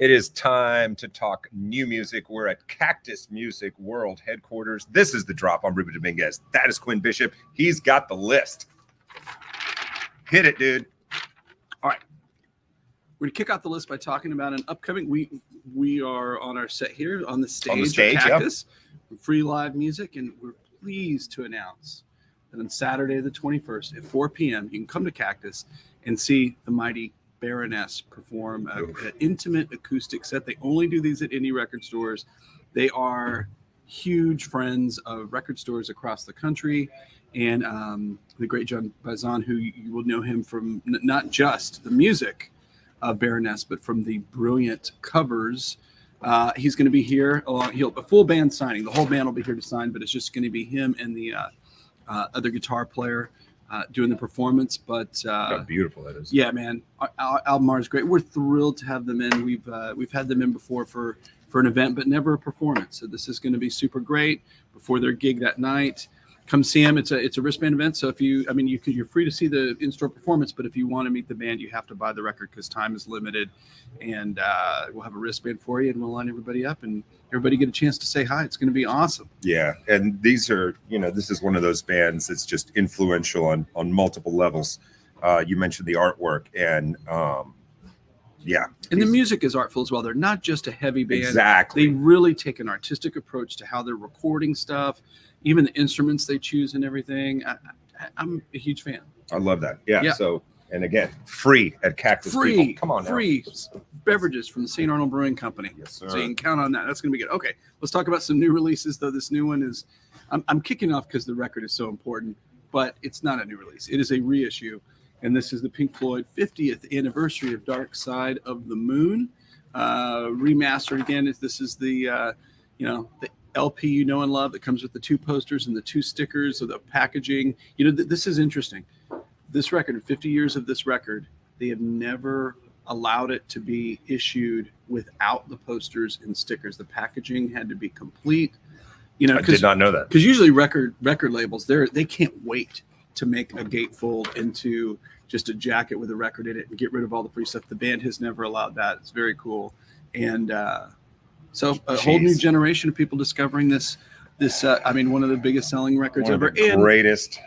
It is time to talk new music. We're at Cactus Music World Headquarters. This is The Drop. I'm Ruben Dominguez. That is Quinn Bishop. He's got the list. Hit it, dude. All right. We're going to kick off the list by talking about an upcoming. We are on our set here on the stage at Cactus. Yep. Free live music, and we're pleased to announce that on Saturday the 21st at 4 p.m. you can come to Cactus and see the mighty Baroness perform an intimate acoustic set. They only do these at indie record stores. They are huge friends of record stores across the country, and the great John Bazan, who you will know him from not just the music of Baroness, but from the brilliant covers. He's going to be here. A full band signing. The whole band will be here to sign, but it's just going to be him and the other guitar player doing the performance. But how beautiful that is. Yeah, man, our album art is great. We're thrilled to have them in. We've had them in before for an event, but never a performance. So this is going to be super great before their gig that night. Come see them. It's a wristband event. So you're free to see the in-store performance, but if you want to meet the band, you have to buy the record because time is limited. And we'll have a wristband for you, and we'll line everybody up, and everybody get a chance to say hi. It's going to be awesome. Yeah, and these are, this is one of those bands that's just influential on multiple levels. You mentioned the artwork, and yeah. And the music is artful as well. They're not just a heavy band. Exactly. They really take an artistic approach to how they're recording stuff, even the instruments they choose and everything. I'm a huge fan. I love that. Yeah. So, and again, free at Cactus. Free. People. Come on now. Free beverages from the St. Arnold Brewing Company. Yes, sir. So you can count on that. That's going to be good. Okay. Let's talk about some new releases, though. This new one is, I'm kicking off because the record is so important, but it's not a new release. It is a reissue. And this is the Pink Floyd 50th anniversary of Dark Side of the Moon. Remastered again. This is the, the LP you know and love that comes with the 2 posters and the 2 stickers of the packaging. This is interesting. This record, 50 years of this record, they have never allowed it to be issued without the posters and stickers. The packaging had to be complete. I did not know that. Because usually record labels, they can't wait to make a gatefold into just a jacket with a record in it and get rid of all the free stuff. The band has never allowed that. It's very cool. And so a whole new generation of people discovering this, one of the biggest selling records ever. And greatest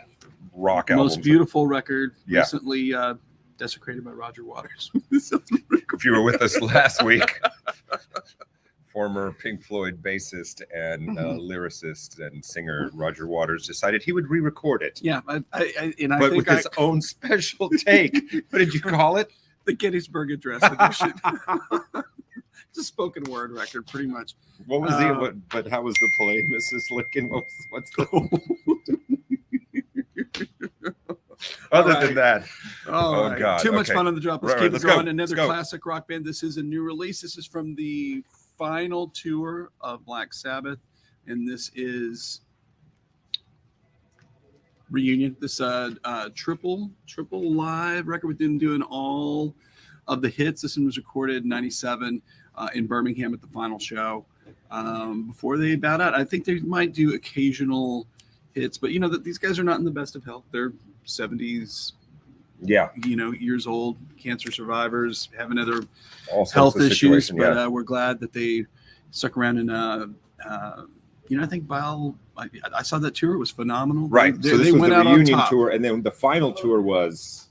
rock album. Most beautiful record recently desecrated by Roger Waters. If you were with us last week, former Pink Floyd bassist and lyricist and singer Roger Waters decided he would re-record it. Yeah, but with his own special take. What did you call it? The Gettysburg Address edition. It's a spoken word record, pretty much. What was but how was the play, Mrs. Lincoln? What's the other than that? Oh God! Too much fun on the drop. Let's keep it going. Another classic rock band. This is a new release. This is from the final tour of Black Sabbath, and this is Reunion. This triple live record with them doing all of the hits. This one was recorded in '97 in Birmingham at the final show. Before they bowed out, I think they might do occasional hits, but that these guys are not in the best of health. They're 70s. Yeah, years old, cancer survivors, having other health issues, but we're glad that they stuck around. And I think I saw that tour, it was phenomenal. Right, so this was the reunion tour, and then the final tour was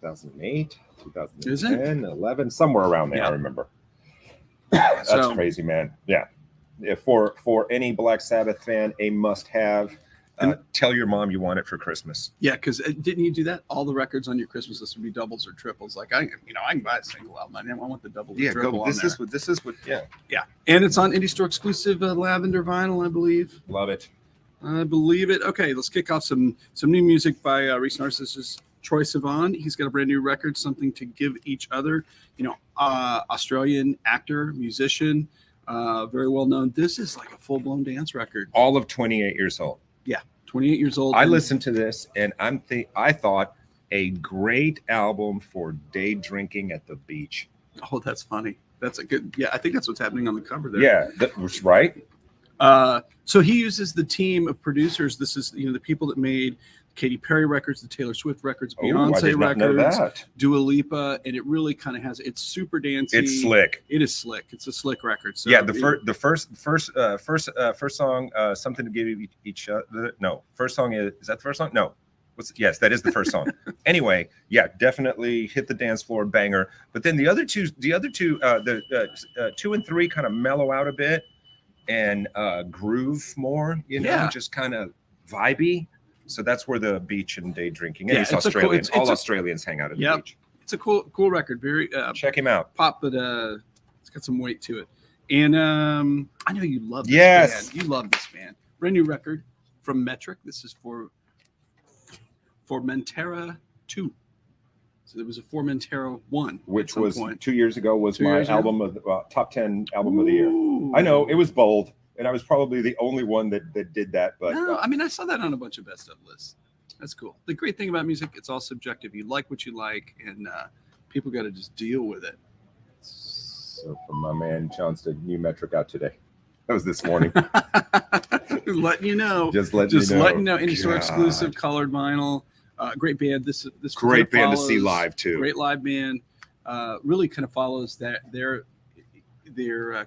2008, 2010, 11, somewhere around there. Yeah. I remember. That's crazy, man. Yeah, for any Black Sabbath fan, a must-have. Tell your mom you want it for Christmas. Yeah, because didn't you do that? All the records on your Christmas list would be doubles or triples. Like I can buy a single album. I want the double. Yeah, triple. This is what. Yeah. And it's on Indie Store exclusive lavender vinyl, I believe. Love it. I believe it. Okay, let's kick off some new music by recent artists. This is Troy Savon. He's got a brand new record, Something to Give Each Other. Australian actor, musician, very well known. This is like a full blown dance record. All of 28 years old. Yeah, 28 years old. I listened to this and I thought a great album for day drinking at the beach. Oh, that's funny. That's a good. Yeah, I think that's what's happening on the cover there. Yeah, that was right. So he uses the team of producers. This is the people that made Katy Perry records, the Taylor Swift records, Beyonce records, Dua Lipa, and it really kind of it's super dancey. It's slick. It is slick. It's a slick record. So yeah, the first song, something to give each other. No, first song is that the first song? No. Yes, that is the first song. Anyway, yeah, definitely hit the dance floor, banger. But then the other two, 2 and 3 kind of mellow out a bit and groove more, just kind of vibey. So that's where the beach and day drinking. And it's Australian. All Australians hang out at the beach. It's a cool record. Very check him out. Pop, but it's got some weight to it. And I know you love this band. You love this band. Brand new record from Metric. This is for Formentera 2. So there was a Formentera 1, which was point. 2 years ago. Was my album of top 10 album of the year. I know it was bold, and I was probably the only one that did that. But no, I mean I saw that on a bunch of best of lists. That's cool. The great thing about music, it's all subjective. You like what you like, and people got to just deal with it. So from my man Johnston, new Metric out today. That was this morning. Letting you know. Just letting you know. Any store exclusive colored vinyl. Great band. This great band to see live too. Great live band. Really kind of follows their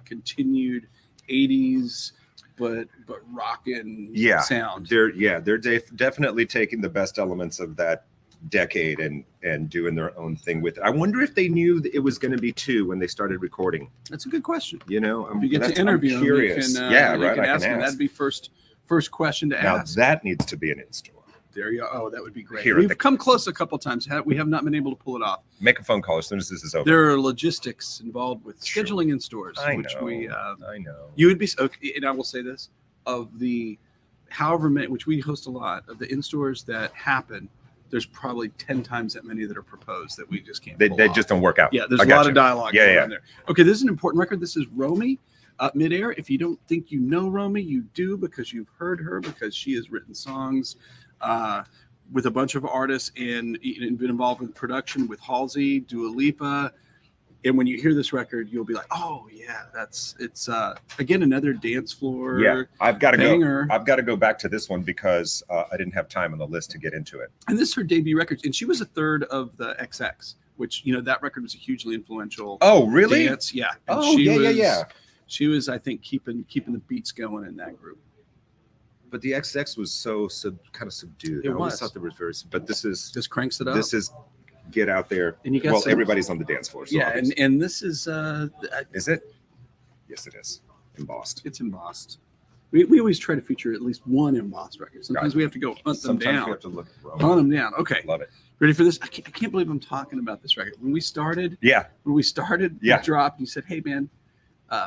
continued 80s but rockin' sound. They're definitely taking the best elements of that decade and doing their own thing with it. I wonder if they knew that it was going to be 2 when they started recording. That's a good question. If you get to interview them, curious. You can ask them. That'd be first question to ask. Now that needs to be an in-store. There you go. Oh, that would be great. We've come close a couple times. We have not been able to pull it off. Make a phone call as soon as this is over. There are logistics involved with scheduling in stores. I know. You would be okay, and I will say this: of the however many, which we host a lot of the in stores that happen, there's probably 10 times that many that are proposed that we just can't. They just don't work out. Yeah, there's a lot of dialogue going on there. Okay, this is an important record. This is Romy Up Midair. If you don't think you know Romy, you do because you've heard her because she has written songs with a bunch of artists and been involved with production with Halsey, Dua Lipa. And when you hear this record, you'll be like, "Oh yeah, it's again another dance floor." Yeah, I've got to go. I've got to go back to this one because I didn't have time on the list to get into it. And this is her debut record, and she was a third of the XX, which that record was a hugely influential. Oh, really? Dance. Yeah. And She was, I think, keeping the beats going in that group. But the XX was so kind of subdued. I always thought there was but this cranks it up. This is get out there. And you got everybody's on the dance floor. So and this is is it? Yes, it is. Embossed. It's embossed. We always try to feature at least one embossed record. Sometimes we have to go hunt them down. We have to look hunt them down. Okay. Love it. Ready for this? I can't believe I'm talking about this record. When we started, the drop, you said, "Hey man,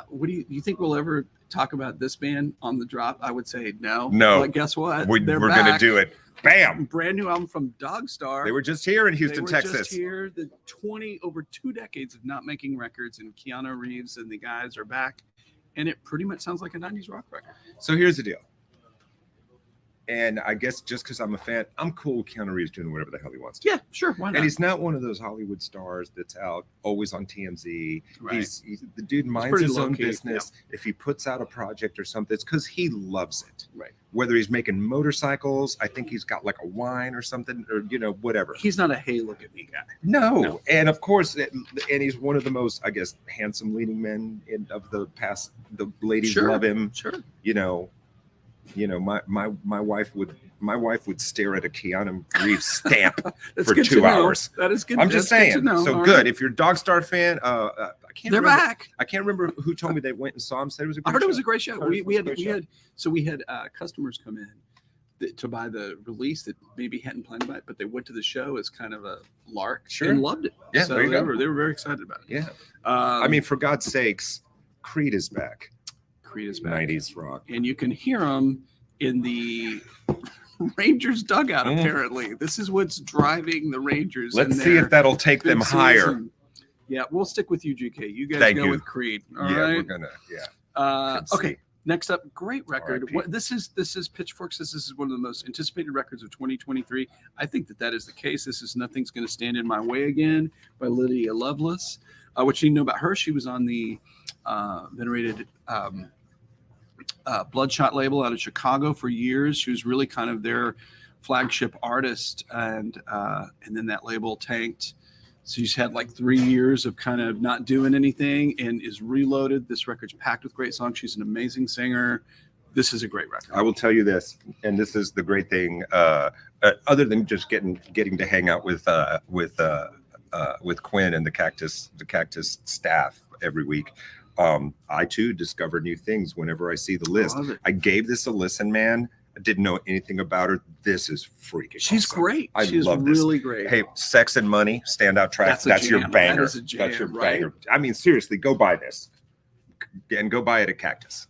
what do you think we'll ever talk about this band on the drop?" I would say no. But guess what? We're going to do it. Bam! Brand new album from Dogstar. They were just here in Houston, Texas. Just here. The over 2 decades of not making records, and Keanu Reeves and the guys are back, and it pretty much sounds like a 90s rock record. So here's the deal. And I guess just because I'm a fan, I'm cool with Keanu Reeves doing whatever the hell he wants to. Yeah, sure. Why not? And he's not one of those Hollywood stars that's out always on TMZ. Right. He's the dude minds his own business. Yeah. If he puts out a project or something, it's because he loves it. Right. Whether he's making motorcycles, I think he's got like a wine or something, or whatever. He's not a hey, look at me guy. No. And of course, and he's one of the most, I guess, handsome leading men of the past. The ladies love him. Sure. My wife would stare at a Keanu Reeves stamp for 2 hours. That is good. I'm just saying. So good. Right. If you're a Dogstar fan, they're back. I can't remember who told me they went and saw him. Said it was a great show. I heard it was a great show. We had customers come in to buy the release that maybe hadn't planned to buy it, but they went to the show as kind of a lark and loved it. Yeah, so there you go. They were very excited about it. Yeah. I mean, for God's sakes, Creed is back. Creed is back. 90s rock. And you can hear them in the Rangers dugout, apparently. This is what's driving the Rangers. Let's see if that'll take them higher. Yeah, we'll stick with you, GK. You guys go with Creed. All right? We're going to, okay, next up, great record. This is Pitchforks. This is one of the most anticipated records of 2023. I think that is the case. This is Nothing's Gonna Stand in My Way Again by Lydia Loveless. What you know about her, she was on the venerated Bloodshot label out of Chicago for years. She was really kind of their flagship artist, and then that label tanked. So she's had like 3 years of kind of not doing anything, and is reloaded. This record's packed with great songs. She's an amazing singer. This is a great record. I will tell you this, and this is the great thing. Other than just getting to hang out with Quinn and the Cactus staff every week, I too discover new things whenever I see the list. I gave this a listen, man. I didn't know anything about her. This is freaking She's awesome. Great. She's really great. Hey, Sex and Money, standout track. That's your banger. That is a jam, that's your banger. I mean, seriously, go buy this. And go buy it at Cactus.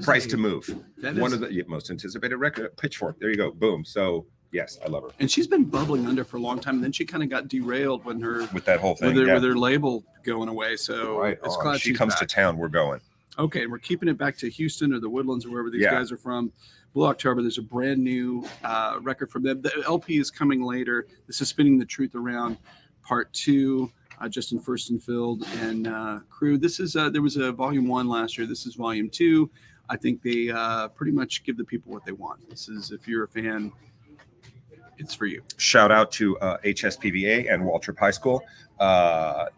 Price to Move. One of the most anticipated record. Pitchfork. There you go. Boom. So yes, I love her. And she's been bubbling under for a long time. And then she kind of got derailed when with that whole thing, with her label going away. So it's glad she comes to town. We're going. Okay, we're keeping it back to Houston or the Woodlands or wherever these guys are from. Blue October. There's a brand new record from them. The LP is coming later. This is Spinning the Truth Around, Part 2. Justin Furstenfeld and crew. This is there was a volume 1 last year. This is volume 2. I think they pretty much give the people what they want. This is, if you're a fan, it's for you. Shout out to HSPVA and Waltrip High School. I've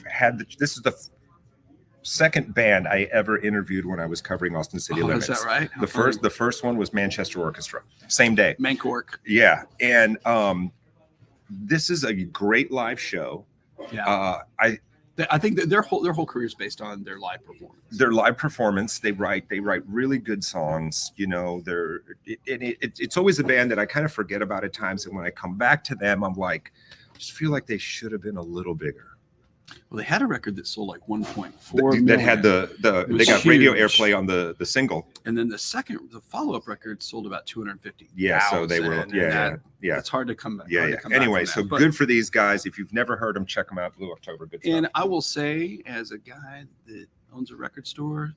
had this is the second band I ever interviewed when I was covering Austin City Limits. Is that right? The first one was Manchester Orchestra. Same day. Mancork. Yeah, and this is a great live show. Yeah. I think that their whole career is based on their live performance. Their live performance. They write really good songs. You know, it's always a band that I kind of forget about at times, and when I come back to them, I'm like, I just feel like they should have been a little bigger. Well, they had a record that sold like 1.4 million. That had they got radio airplay on the single, and then the follow-up record sold about 250. Yeah, so they were yeah. It's hard to come back. Yeah. Anyway, so good for these guys. If you've never heard them, check them out. Blue October, good stuff. And I will say, as a guy that owns a record store,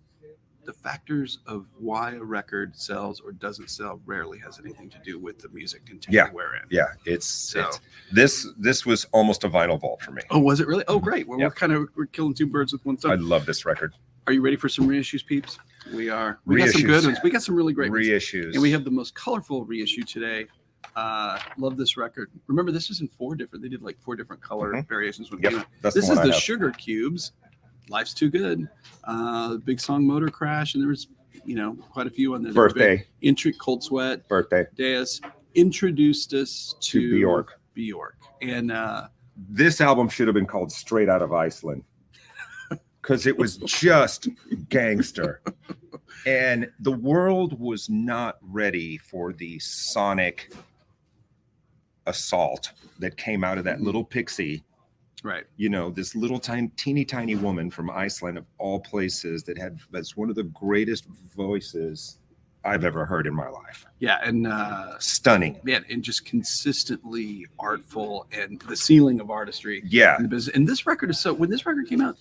the factors of why a record sells or doesn't sell rarely has anything to do with the music content we're in. Yeah, it's this was almost a vinyl vault for me. Oh, was it really? Oh, great. Well, we're killing two birds with one stone. I love this record. Are you ready for some reissues, peeps? We are. We got some good ones. We got some really great reissues. And we have the most colorful reissue today. Love this record. Remember, this is in they did like 4 different color variations with this is the Sugar Cubes. Life's Too Good, big song Motor Crash, and there was quite a few on there. Birthday, Cold Sweat, Birthday. Deus introduced us to Bjork, and this album should have been called Straight Out of Iceland because it was just gangster, and the world was not ready for the sonic assault that came out of that little pixie. Right. This little teeny tiny woman from Iceland, of all places, that's one of the greatest voices I've ever heard in my life. Yeah, and stunning. Yeah, and just consistently artful, and the ceiling of artistry. Yeah. And this record is when this record came out,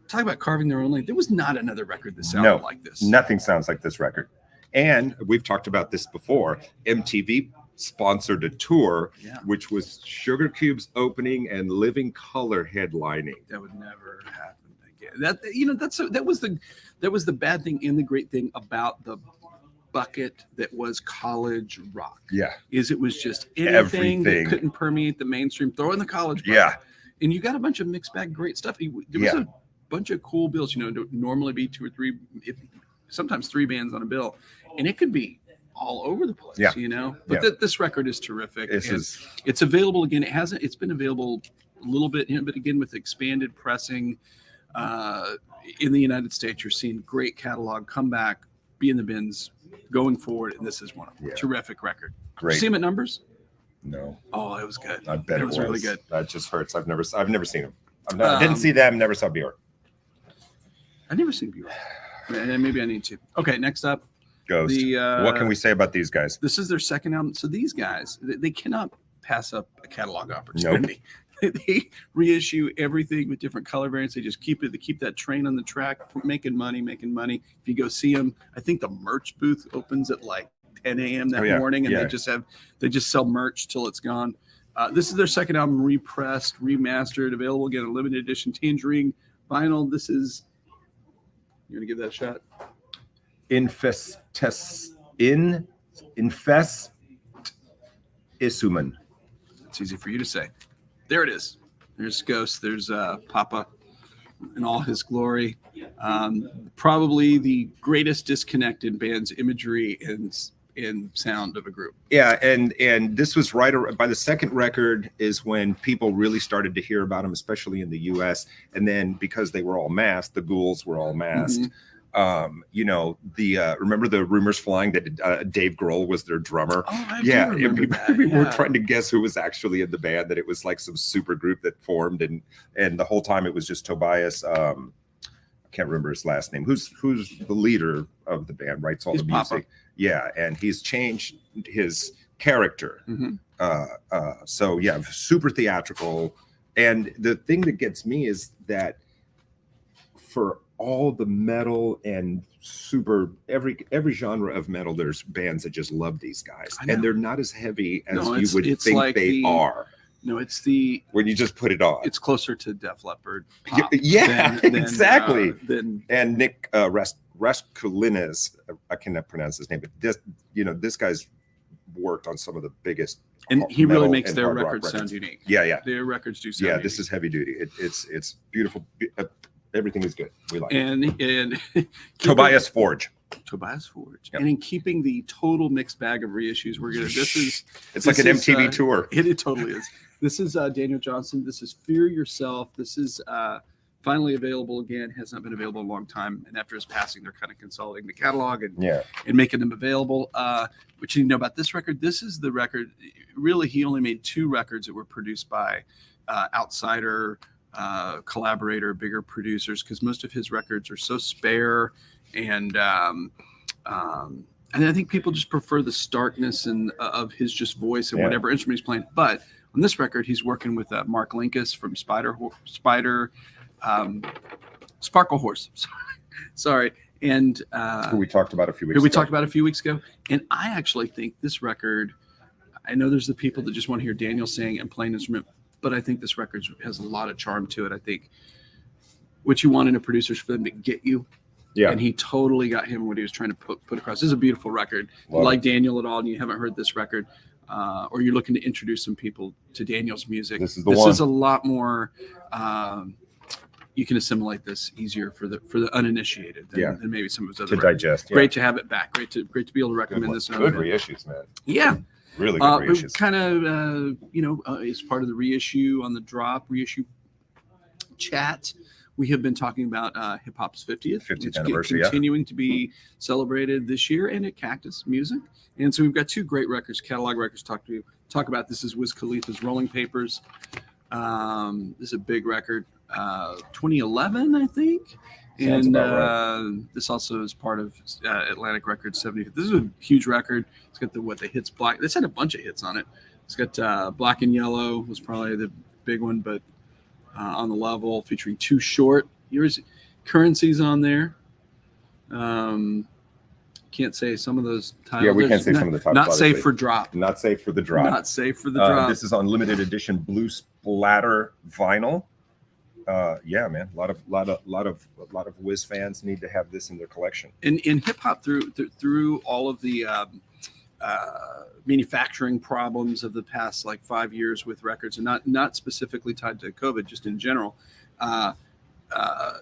talk about carving their own lane. There was not another record that sounded like this. Nothing sounds like this record. And we've talked about this before. MTV sponsored a tour, which was Sugar Cubes opening and Living Color headlining. That would never happen again. That was the bad thing and the great thing about the bucket that was college rock. Yeah, it was just anything that couldn't permeate the mainstream. Throw in the college bucket. Yeah, and you got a bunch of mixed bag great stuff. There was a bunch of cool bills. Normally be 2 or 3, sometimes 3 bands on a bill, and it could be all over the place, but this record is terrific. It's available again. It's been available a little bit, but again with expanded pressing in the United States. You're seeing great catalog come back, be in the bins going forward, and this is one of them. Terrific record. Great. Did you see him at Numbers? No. Oh, it was good. I bet it was really good. That just hurts. I've never seen him. I didn't see them. Never saw Bjork. I've never seen Bjork. Maybe I need to. Okay, next up. Ghost. What can we say about these guys? This is their second album. So these guys, they cannot pass up a catalog opportunity. Nope. They reissue everything with different color variants. They just keep that train on the track, making money. If you go see them, I think the merch booth opens at like 10 a.m. that morning, and they just sell merch till it's gone. This is their second album, repressed, remastered, available again, a limited edition Tangerine vinyl. This is You want to give that a shot? Isuman. It's easy for you to say. There it is. There's Ghost. There's Papa in all his glory. Probably the greatest disconnect in band's imagery and sound of a group. Yeah, and this was right by the second record is when people really started to hear about him, especially in the U.S. And then because they were all masked, the ghouls were all masked. Remember the rumors flying that Dave Grohl was their drummer? Oh, I do remember that. People were trying to guess who was actually in the band, that it was like some super group that formed, and the whole time it was just Tobias. I can't remember his last name. Who's the leader of the band? Writes all the music. Papa. Yeah, and he's changed his character. So yeah, super theatrical. And the thing that gets me is that for all the metal and super every genre of metal, there's bands that just love these guys, and they're not as heavy as you would think like they are. No, it's the when you just put it on. It's closer to Def Leppard. Yeah, exactly. And Nick Raskulinez, I cannot pronounce his name, but this guy's worked on some of the biggest. And he really makes their records sound unique. Yeah. Their records do sound unique. This is heavy duty. It's beautiful. Everything is good. We like it. And Tobias Forge. Yep. And in keeping the total mixed bag of reissues, we're gonna. It's like an MTV tour. It totally is. This is Daniel Johnston. This is Fear Yourself. This is finally available again. Has not been available in a long time. And after his passing, they're kind of consolidating the catalog and making them available. What you need to know about this record? This is the record. Really, he only made 2 records that were produced by outsider. Collaborator, bigger producers, because most of his records are so spare, and I think people just prefer the starkness and of his just voice and whatever instrument he's playing. But on this record, he's working with Mark Linkus from Sparkle Horse. Sorry. And who we talked about a few weeks ago. And I actually think this record, I know there's the people that just want to hear Daniel sing and play an instrument, but I think this record has a lot of charm to it. I think what you want in a producer is for them to get you. Yeah. And he totally got him what he was trying to put across. This is a beautiful record. If you like Daniel at all and you haven't heard this record, or you're looking to introduce some people to Daniel's music, this is a lot more you can assimilate this easier for the uninitiated than maybe some of his other records. Digest. Great to have it back. Great to be able to recommend this. Good reissues, man. Yeah. Really good reissues. Kind of, as part of the reissue on the drop, reissue chat, we have been talking about hip hop's 50th anniversary, continuing to be celebrated this year, and at Cactus Music. And so we've got 2 great records, catalog records to talk about. This is Wiz Khalifa's Rolling Papers. This is a big record, 2011, I think. Sounds about right. This also is part of Atlantic Records 70th. This is a huge record. It's got the hits Black. This had a bunch of hits on it. It's got Black and Yellow was probably the big one, but on the level featuring Too Short. Here's Currency's on there. Can't say some of those titles. Yeah, we can't say some of the titles. Not safe for drop. Not safe for the drop. Not safe for the drop. This is on limited edition blue splatter vinyl. Yeah, man, a lot of Wiz fans need to have this in their collection. In hip hop, through all of the manufacturing problems of the past 5 years with records, and not specifically tied to COVID, just in general,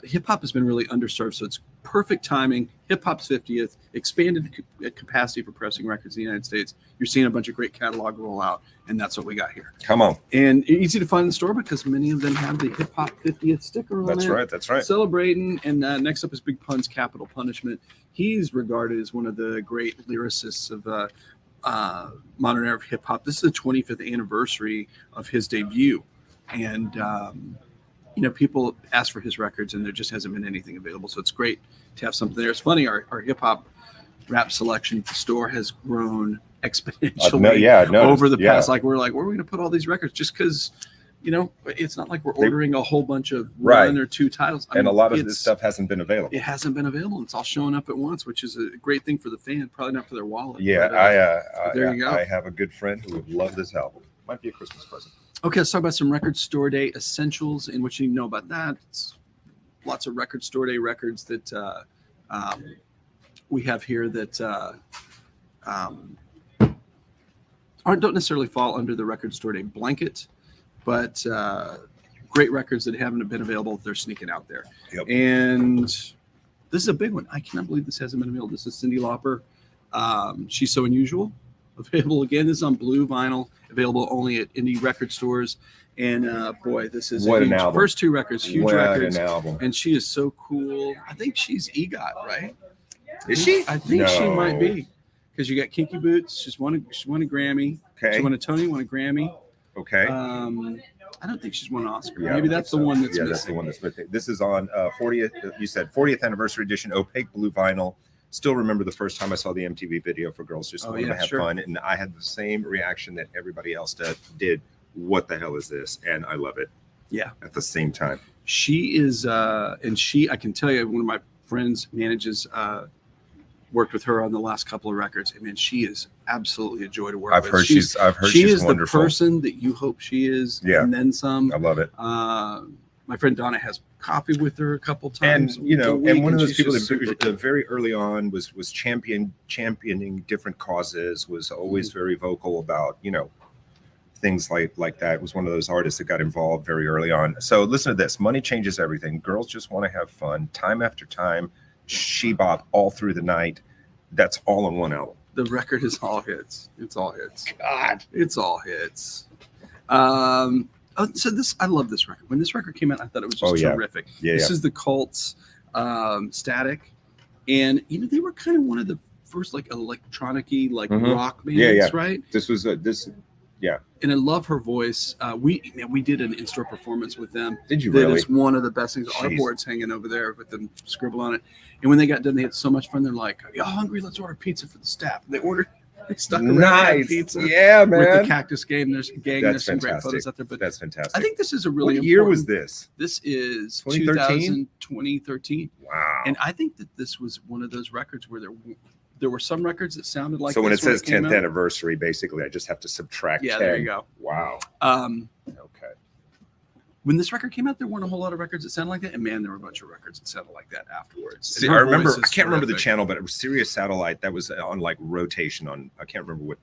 hip hop has been really underserved. So it's perfect timing. Hip hop's 50th, expanded capacity for pressing records in the United States. You're seeing a bunch of great catalog roll out, and that's what we got here. Come on. And easy to find in the store because many of them have the hip hop 50th sticker on it. That's right. Celebrating. And next up is Big Pun's Capital Punishment. He's regarded as one of the great lyricists of modern era hip hop. This is the 25th anniversary of his debut. And people ask for his records, and there just hasn't been anything available. So it's great to have something there. It's funny, our hip hop rap selection at the store has grown exponentially over the past. We're where are we going to put all these records? Just because, it's not like we're ordering a whole bunch of 1 or 2 titles. A lot of this stuff hasn't been available. It hasn't been available. It's all showing up at once, which is a great thing for the fan, probably not for their wallet. Yeah, but, there you go. I have a good friend who would love this album. Might be a Christmas present. Okay, let's talk about some Record Store Day essentials and what you need to know about that. It's lots of Record Store Day records that we have here that don't necessarily fall under the Record Store Day blanket, but great records that haven't been available. They're sneaking out there. Yep. And this is a big one. I cannot believe this hasn't been available. This is Cyndi Lauper. She's So Unusual. Available again. This is on blue vinyl. Available only at indie record stores. And boy, this is what a huge, an album. First two records, huge what records. An album. And she is so cool. I think she's EGOT, right? Is she? I think she might be. Because you got Kinky Boots. She won a Grammy. Okay. She won a Tony, won a Grammy. Okay. I don't think she's won an Oscar. Yeah, maybe that's the one that's missing. That's the one that's missing. This is on 40th. You said 40th anniversary edition, opaque blue vinyl. Still remember the first time I saw the MTV video for Girls Just Want to Have Fun, and I had the same reaction that everybody else did. What the hell is this? And I love it. Yeah. At the same time, she is, I can tell you, one of my friends manages. Worked with her on the last couple of records. I mean, she is absolutely a joy to work with. I've heard she she's is wonderful. The person that you hope she is, and then some. I love it. My friend Donna has coffee with her a couple times, and and one of those people that very early on was championing different causes, was always very vocal about things like that. Was one of those artists that got involved very early on. So listen to this: Money Changes Everything. Girls Just Want to Have Fun. Time After Time. She Bop All Through the Night. That's all in one album. The record is all hits. It's all hits. God, it's all hits. So I love this record. When this record came out, I thought it was just terrific. This is the Cults, Static, and they were kind of one of the first electronic-y rock bands, right? This was Yeah. And I love her voice. We did an in-store performance with them. Did you really? It's one of the best things. Our board's hanging over there with them scribble on it. And when they got done, they had so much fun. They're like, "Are y'all hungry? Let's order pizza for the staff." And they stuck around pizza. Yeah, man. With the Cactus game. There's some great photos out there. But that's fantastic. I think this is a really What year was this? This is 2013? 2013. Wow. And I think that this was one of those records where there were some records that sounded like. So when it says 10th anniversary, basically, I just have to subtract 10. There you go. Wow. Okay. When this record came out, there weren't a whole lot of records that sounded like that, and man, there were a bunch of records that sounded like that afterwards. See, I can't remember the channel, but it was Sirius Satellite that was on rotation on. I can't remember what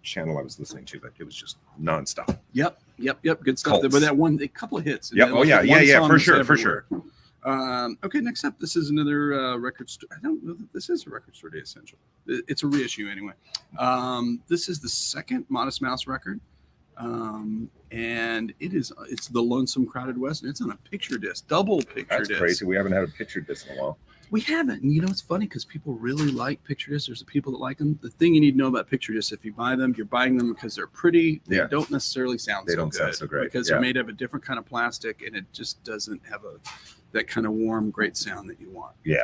channel I was listening to, but it was just nonstop. Yep. Good stuff. But that one, a couple of hits. Yep. For sure. Okay, next up, this is another record store. I don't know that this is a Record Store Day essential. It's a reissue anyway. This is the second Modest Mouse record, and it's the Lonesome Crowded West, and it's on a picture disc, double picture disc. That's crazy. We haven't had a picture disc in a while. We haven't. And it's funny because people really like picture discs. There's the people that like them. The thing you need to know about picture discs, if you buy them, you're buying them because they're pretty. They don't necessarily sound sound so great because they're made of a different kind of plastic, and it just doesn't have that kind of warm, great sound that you want. Yeah.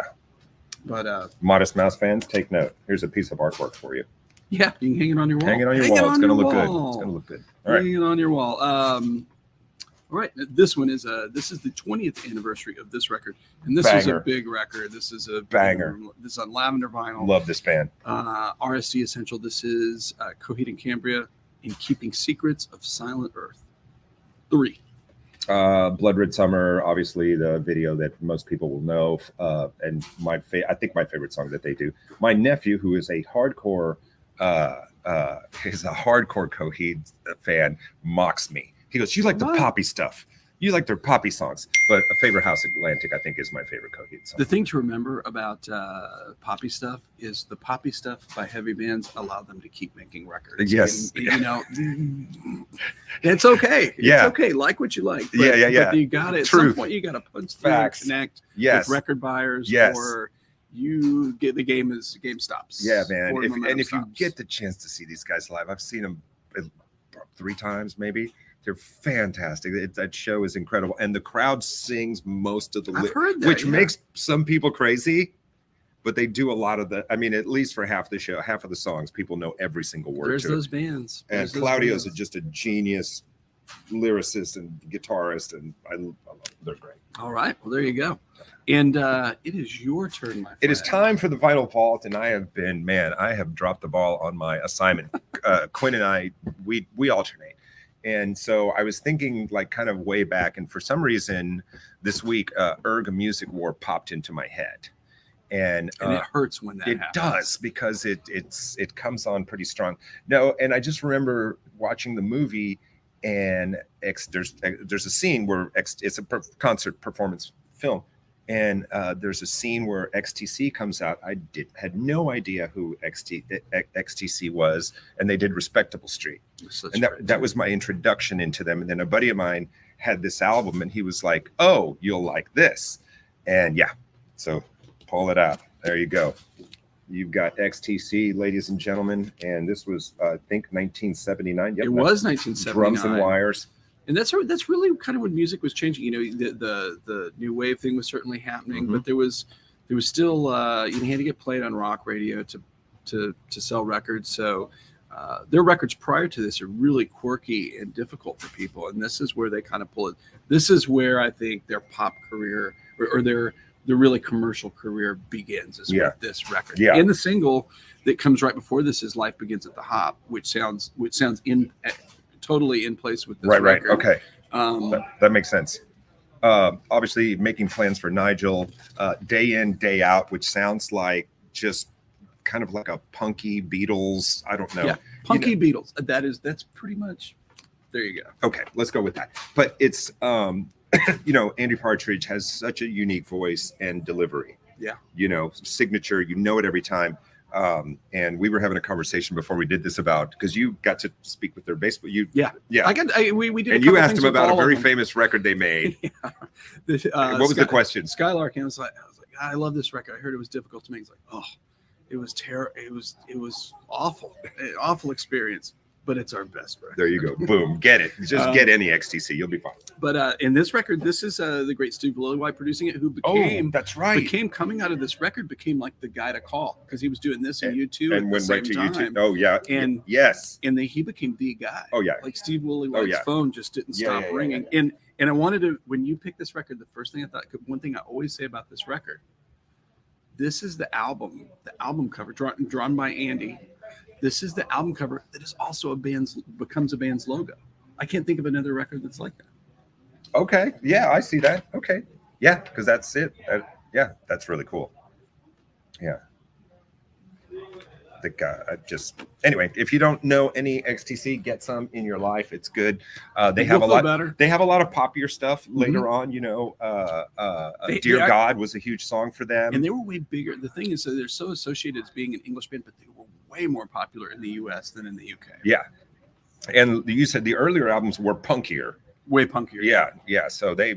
But Modest Mouse fans, take note. Here's a piece of artwork for you. Yeah, you can hang it on your wall. Hang it on your wall. It's going to look good. It's going to look good. All right. Hang it on your wall. All right. This one is the 20th anniversary of this record, and this is a big record. This is a banger. This is on lavender vinyl. Love this band. RSD Essential. This is Cohen Cambria in Keeping Secrets of Silent Earth 3. Blood Red Summer, obviously the video that most people will know, and I think my favorite song that they do. My nephew, who is a hardcore Coheed fan, mocks me. He goes, "You like the poppy stuff. You like their poppy songs." But a Favorite House Atlantic, I think, is my favorite Coheed song. The thing to remember about poppy stuff is the poppy stuff by heavy bands allow them to keep making records. Yes. And, it's okay. It's okay. Like what you like. But, But you got to, at some point, you got to punch through and connect with record buyers or you get the game stops. Yeah, man. If you get the chance to see these guys live, I've seen them 3 times maybe. They're fantastic. That show is incredible, and the crowd sings most of the lyrics, which makes some people crazy. But they do a lot of the. I mean, at least for half the show, half of the songs, people know every single word. There's those bands, and Claudio's just a genius lyricist and guitarist, and I love them. They're great. All right, well there you go, and it is your turn, my friend. It is time for the Vinyl Vault, and I have dropped the ball on my assignment. Quinn and I, we alternate. And so I was thinking kind of way back, and for some reason this week, Erg Music War popped into my head. And it hurts when that happens. Does, because it comes on pretty strong. No, and I just remember watching the movie, and there's a scene where it's a concert performance film, and there's a scene where XTC comes out. I had no idea who XTC was, and they did Respectable Street, and that was my introduction into them. And then a buddy of mine had this album, and he was like, "Oh, you'll like this," and yeah, so pull it out. There you go. You've got XTC, ladies and gentlemen, and this was, I think, 1979. Yep, it was 1979. Drums and Wires. And that's really kind of when music was changing. You know, the new wave thing was certainly happening, but there was still you had to get played on rock radio to sell records. So their records prior to this are really quirky and difficult for people, and this is where they kind of pull it. This is where I think their pop career or their really commercial career begins, is with this record. Yeah. And the single that comes right before this is "Life Begins at the Hop," which sounds totally in place with this record. Okay. That makes sense. Obviously, Making Plans for Nigel, Day In, Day Out, which sounds like just kind of like a punky Beatles. I don't know. Yeah, punky Beatles. That's pretty much. There you go. Okay, let's go with that. But it's Andy Partridge has such a unique voice and delivery. Yeah. Signature. It every time. And we were having a conversation before we did this because you got to speak with their bass, but we did. And you asked him about a very famous record they made. What was the question? Skylark. And I was like, I love this record. I heard it was difficult to make. It's like, oh, it was terrible. It was awful, awful experience. But it's our best record. There you go. Boom. Get it. Just get any XTC. You'll be fine. But in this record, this is the great Steve Lillywhite producing it, who became that's right. Coming out of this record, became like the guy to call, because he was doing this in U2 and went right to YouTube. Oh yeah. And yes. And then he became the guy. Oh yeah. Like Steve Lillywhite's phone just didn't stop ringing. And I wanted to, when you picked this record, the first thing I thought, one thing I always say about this record, this is the album cover drawn by Andy. This is the album cover that is also becomes a band's logo. I can't think of another record that's like that. Okay. Yeah, I see that. Okay. Yeah, because that's it. That's really cool. Yeah. Anyway, if you don't know any XTC, get some in your life. It's good. They have a lot better. They have a lot of popular stuff later on. Dear God was a huge song for them, and they were way bigger. The thing is, they're so associated as being an English band, but they were way more popular in the US than in the UK. Yeah, and you said the earlier albums were punkier, way punkier. Yeah. So they're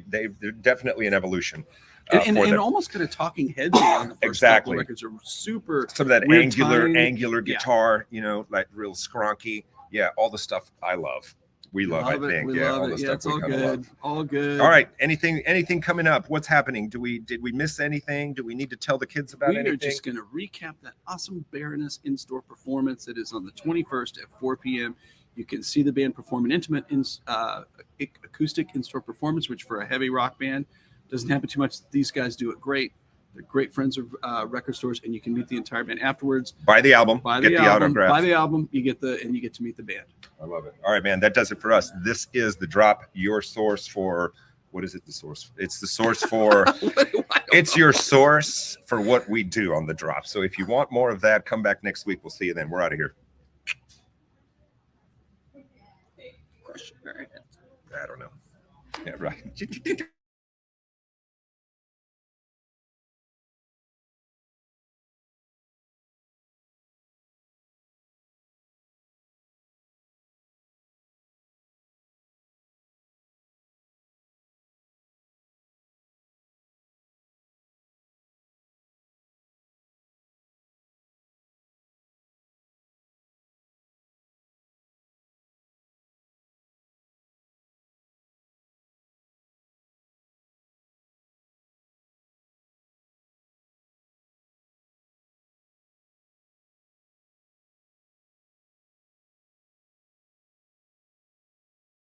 definitely an evolution. And almost kind of Talking Heads on the first couple of records are super. Some of that angular guitar, like real skronky. Yeah, all the stuff I love. We love it. I think. We love it. Yeah, it's all good. All good. All right. Anything coming up? What's happening? Did we miss anything? Do we need to tell the kids about anything? We're just going to recap that awesome Baroness in-store performance that is on the 21st at 4 p.m. You can see the band perform an intimate acoustic in-store performance, which for a heavy rock band doesn't happen too much. These guys do it great. They're great friends of record stores, and you can meet the entire band afterwards. Buy the album. Get the autograph. Buy the album. You get to meet the band. I love it. All right, man. That does it for us. This is The Drop, your source for what is it? The source. It's the source for. It's your source for what we do on The Drop. So if you want more of that, come back next week. We'll see you then. We're out of here. I don't know. Yeah, right.